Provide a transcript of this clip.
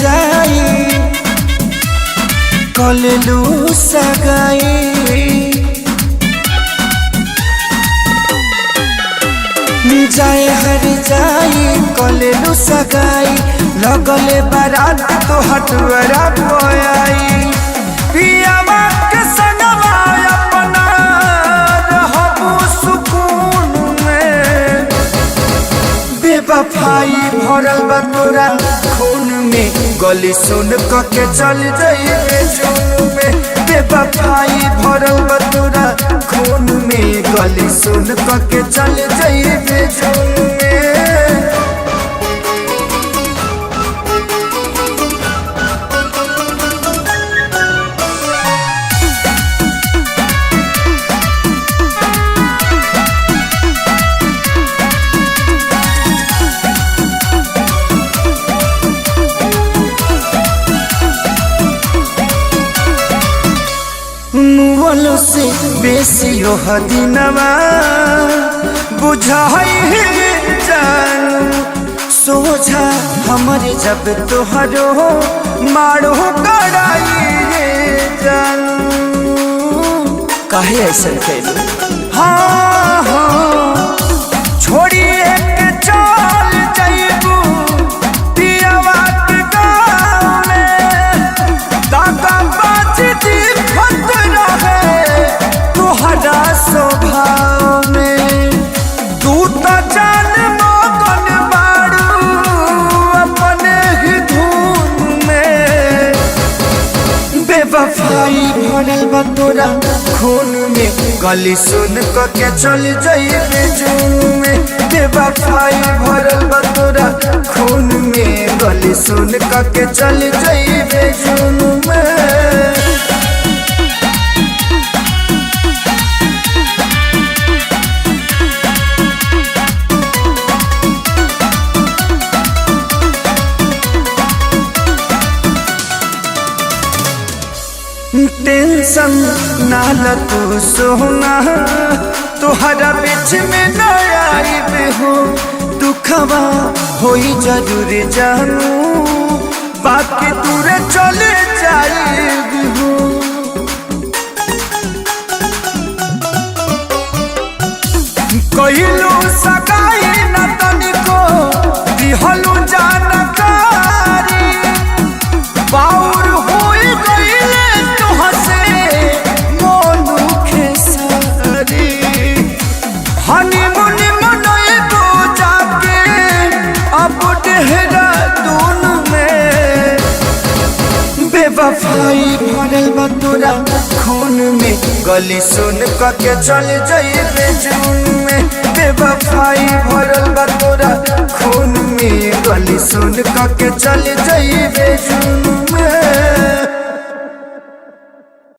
जाई कलेलू सगाई जाए हर जाई कलेलू सगाई लगले बारात तो हटवरा पोयाई पियावा के संगवा अपना रहबू सुकून में बेवफाई भरल बा तोरा खून में गली सुन के चल जाइए जून में बेवफाई भरल बा तोरा खून में गली सुन के चल जाइए जून में मुवलो से बेसी हदिनवा बुझाई जानू सोझा हमारे जब तोहरो मारो कड़ाई जानू काहे ऐसा कहलू हाँ हाँ छोड़िए के चल जाइबू पियावा के गाँव में दादा बाजी दी स्वभाव में तू तो जान मगन बारू अपने ही धुन में बेवफाई भरल बा तोरा खून में गली सुन के चल जाइए जून में बेवफाई भरल बा तोरा खून में गली सुन के चल जाइए जून में टेंशन ना ल तू सोना तोहरा बीच में न आइबे हो दुखवा होई जरूर जानू बाकी दूरे चले जाइबे हो कहिलू सगाई न तनिको दिहलू जानकारी बाउर होई गइले बेवफाई भरल बा तोरा खून में गली सुन के चल जाइए जून में बेवफाई भरल बा तोरा खून में गली सुन के चल जाइए जून